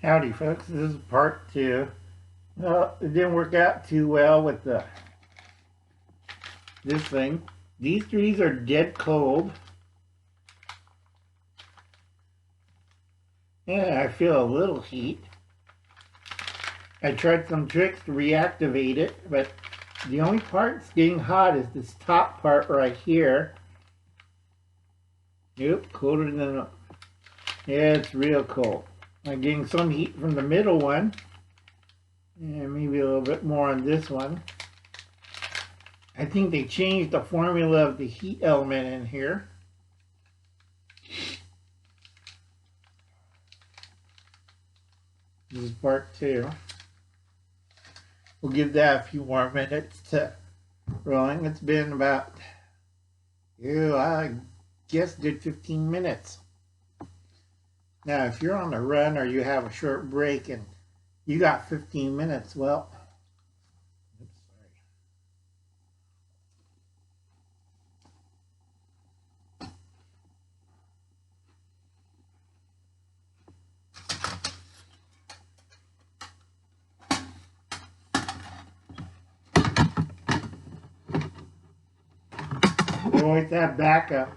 Howdy folks, this is part 2. Well, it didn't work out too well with this thing. These trees are dead cold. Yeah, I feel a little heat. I tried some tricks to reactivate it, but the only part that's getting hot is this top part right here. Yep, colder than... Yeah, it's real cold. I'm getting some heat from the middle one. And maybe a little bit more on this one. I think they changed the formula of the heat element in here. This is part 2. We'll give that a few more minutes to rolling. It's been about, I guess, good 15 minutes. Now, if you're on a run or you have a short break and you got 15 minutes, well, you always have backup.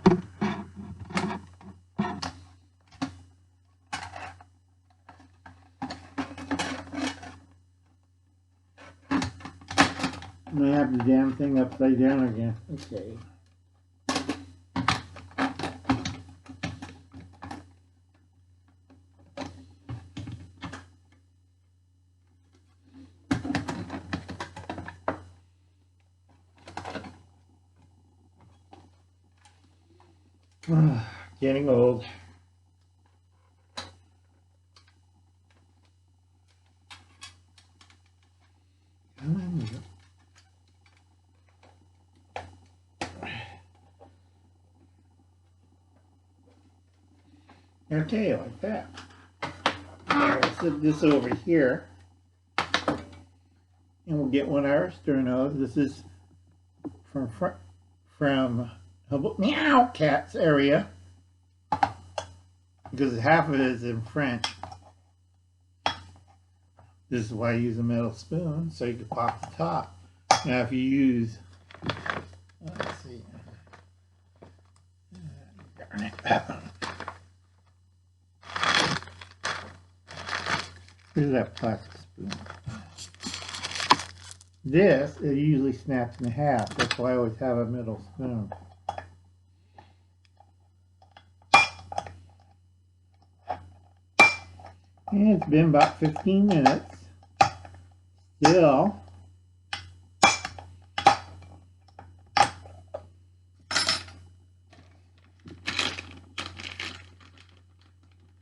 I'm gonna have the damn thing upside down again. Okay. Getting old. Okay, like that. I'll set this over here, and we'll get one of our sternos. This is from Meow Cat's area, because half of it is in French. This is why I use a metal spoon, so you can pop the top. Now if you use, let's see, darn it. Here's that plastic spoon. This, it usually snaps in half. That's why I always have a metal spoon. And it's been about 15 minutes. Still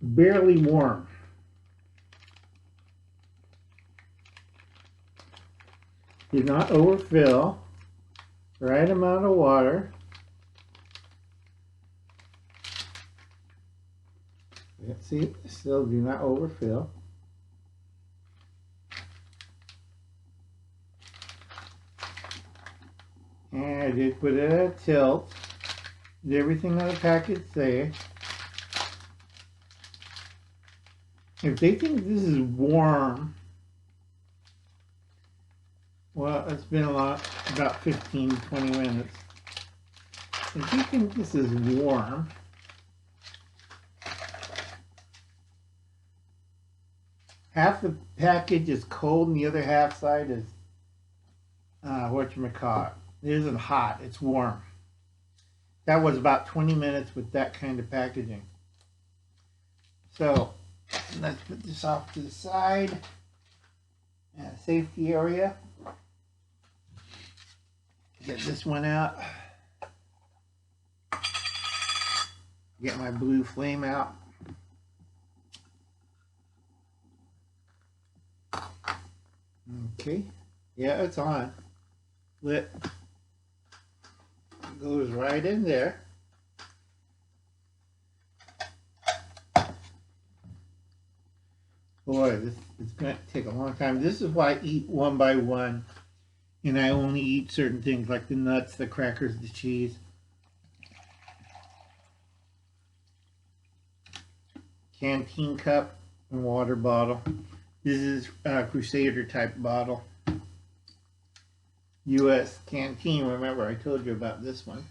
barely warm. Did not overfill. Right amount of water. See, still do not overfill. And I did put it at a tilt. Did everything on the package say. If they think this is warm, well, it's been about 15-20 minutes. If you think this is warm, half the package is cold and the other half side is whatchamacallit. It isn't hot, it's warm. That was about 20 minutes with that kind of packaging. So let's put this off to the side. Safety area. Get this one out. Get my blue flame out. Okay. Yeah, it's on. Lit. It goes right in there. Boy, this is going to take a long time. This is why I eat one by one. And I only eat certain things like the nuts, the crackers, the cheese. Canteen cup water bottle. This is a Crusader type bottle. U.S. Canteen. Remember, I told you about this one.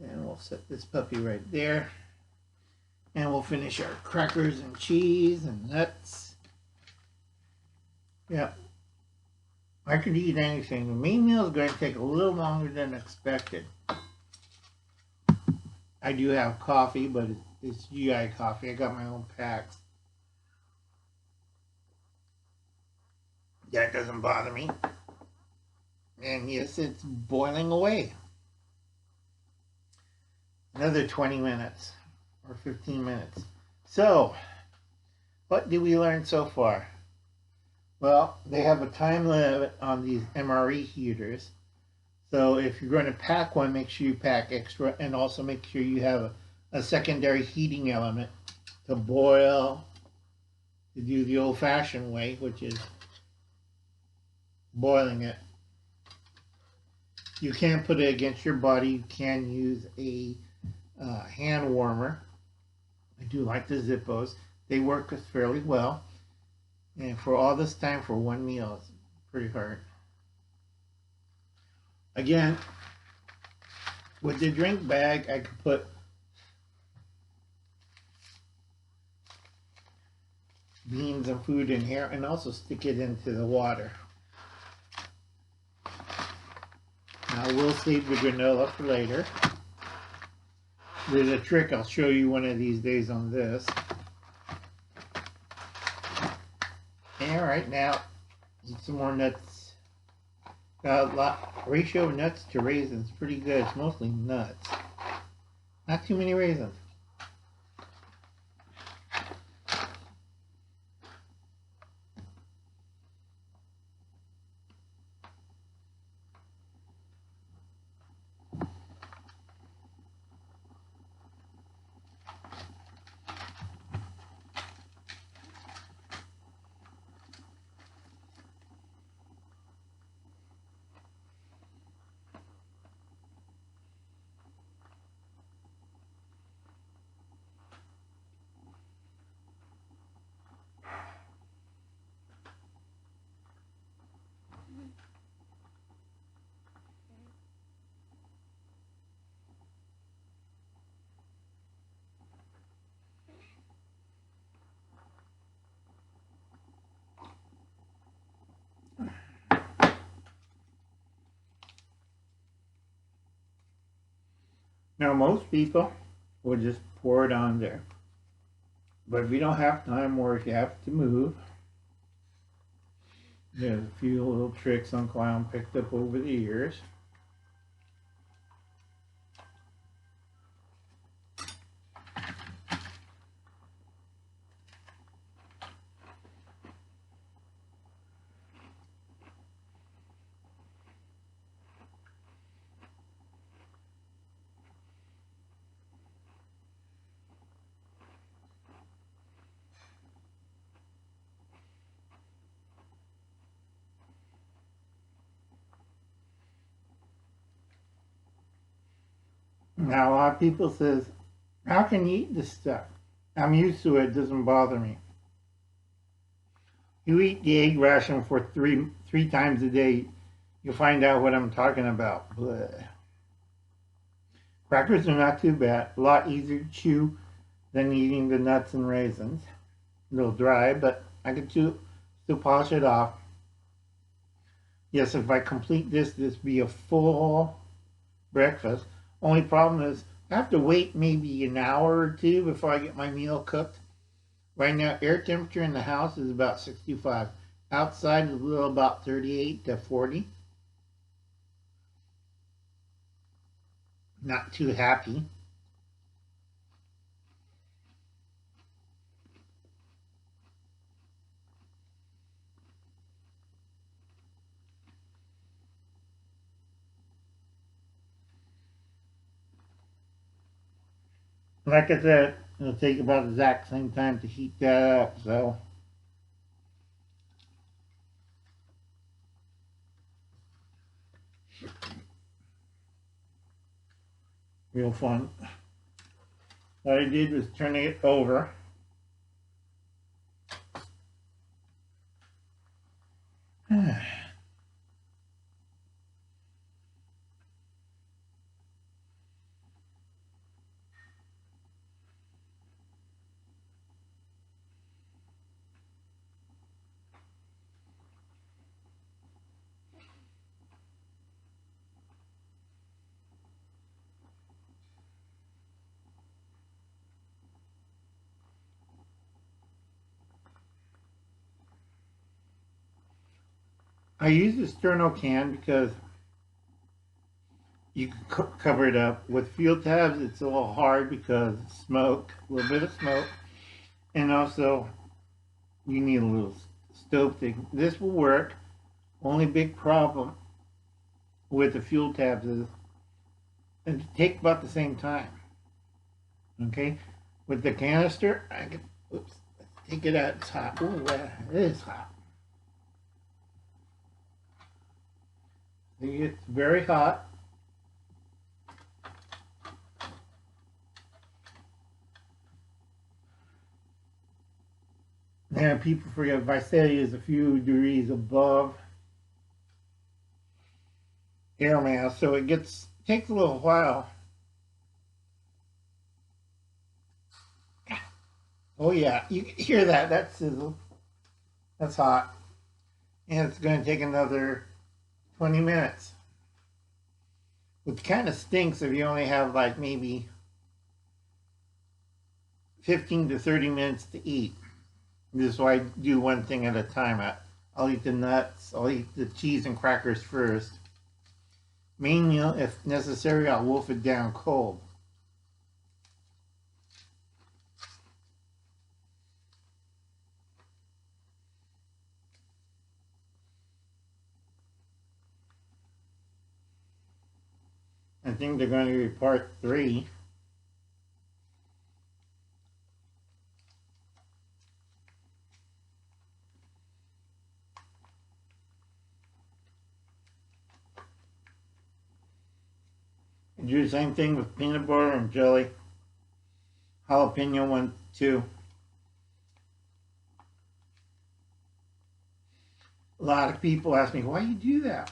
And we'll set this puppy right there. And we'll finish our crackers and cheese and nuts. Yeah. I could eat anything. The main meal is going to take a little longer than expected. I do have coffee, but it's GI coffee. I got my own packs. That doesn't bother me. And yes, it's boiling away. Another 20 minutes or 15 minutes. So, what did we learn so far? Well, they have a time limit on these MRE heaters. So if you're going to pack one, make sure you pack extra, and also make sure you have a secondary heating element to boil, to do the old-fashioned way, which is boiling it. You can put it against your body. You can use a hand warmer. I do like the Zippos. They work fairly well. And for all this time for one meal, it's pretty hard. Again, with the drink bag, I could put beans and food in here and also stick it into the water. Now we'll save the granola for later. There's a trick I'll show you one of these days on this. And right now, eat some more nuts. Got a lot, ratio of nuts to raisins, pretty good. It's mostly nuts. Not too many raisins. Now most people will just pour it on there. But if you don't have time or if you have to move, there's a few little tricks Uncle Alan picked up over the years. Now a lot of people says, how can you eat this stuff? I'm used to it, it doesn't bother me. You eat the egg ration for three times a day, you'll find out what I'm talking about. Blech. Crackers are not too bad, a lot easier to chew than eating the nuts and raisins. A little dry, but I can still polish it off. Yes, if I complete this be a full breakfast. Only problem is I have to wait maybe an hour or two before I get my meal cooked. Right now, air temperature in the house is about 65. Outside is a little about 38 to 40. Not too happy. Like I said, it'll take about the exact same time to heat that up, so. Real fun. What I did was turn it over I use the sterno can because you can cover it up. With fuel tabs, it's a little hard because smoke, a little bit of smoke, and also you need a little stove thing. This will work. Only big problem with the fuel tabs is it take about the same time. Okay, with the canister, I can take it out. It's hot. Ooh, it is hot. See, it's very hot. And people forget Visalia is a few degrees above air mass, so it takes a little while. Oh yeah, you can hear that. That sizzle. That's hot. And it's going to take another 20 minutes. Which kind of stinks if you only have like maybe 15 to 30 minutes to eat. This is why I do one thing at a time. I'll eat the nuts, I'll eat the cheese and crackers first. Main meal, if necessary, I'll wolf it down cold. I think they're going to be part 3. Do the same thing with peanut butter and jelly. Jalapeno one too. A lot of people ask me, why do you do that?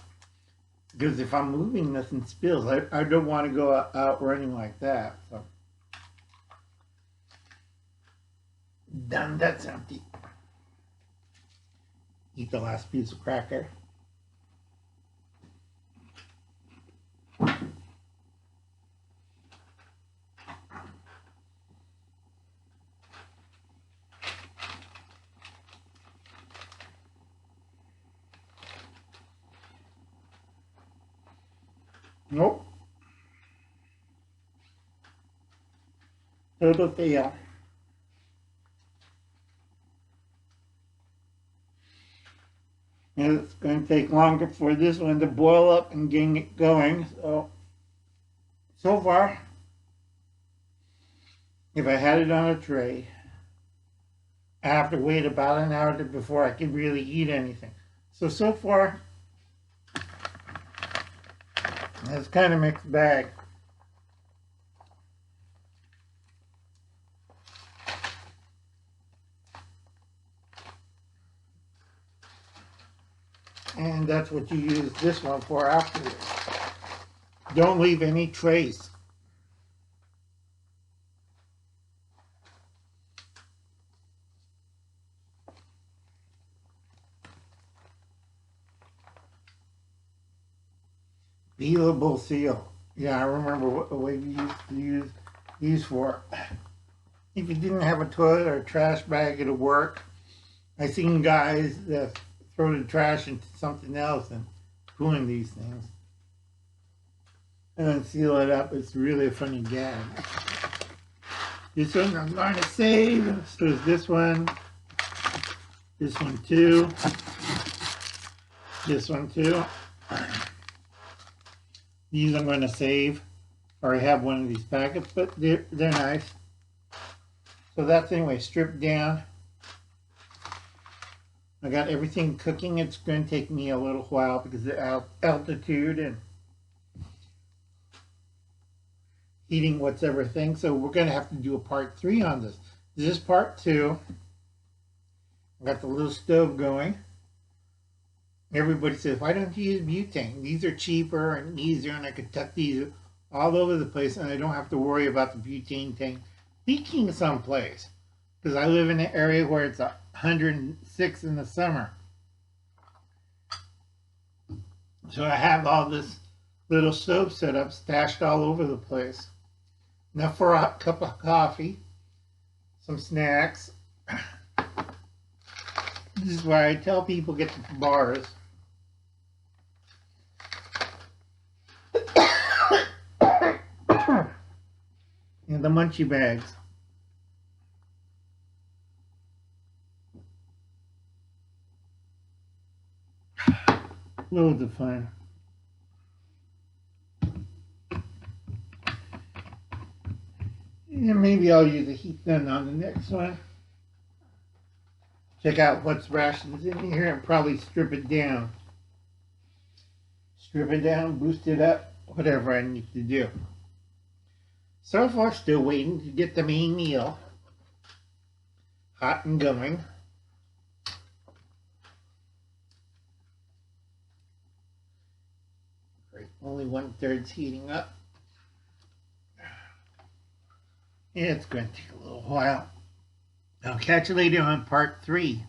Because if I'm moving, nothing spills. I don't want to go out running like that. So done, that's empty. Eat the last piece of cracker. Nope. Total fail. And it's going to take longer for this one to boil up and get it going. So far, if I had it on a tray, I have to wait about an hour before I can really eat anything. So far, it's kind of mixed bag. And that's what you use this one for afterwards. Don't leave any trace. Peelable seal. Yeah, I remember what we used to use these for. If you didn't have a toilet or a trash bag, it'll work. I seen guys that throw the trash into something else and pulling these things. And then seal it up. It's really a funny gag. This one I'm going to save. So is this one too, this one too. These I'm going to save. I already have one of these packets, but they're nice. So that's anyway stripped down. I got everything cooking. It's going to take me a little while because of the altitude and heating what's everything. So we're going to have to do a part 3 on this. This is part 2. I got the little stove going. Everybody says, why don't you use butane? These are cheaper and easier, and I could tuck these all over the place, and I don't have to worry about the butane tank leaking someplace. Because I live in an area where it's 106 in the summer. So I have all this little stove set up, stashed all over the place. Enough for a cup of coffee, some snacks. This is why I tell people get the bars. the munchie bags. Loads of fun. And maybe I'll use a heat gun on the next one. Check out what's rations in here and probably strip it down. Strip it down, boost it up, whatever I need to do. So far, still waiting to get the main meal hot and going. Great, only 1/3's heating up. It's going to take a little while. I'll catch you later on part 3.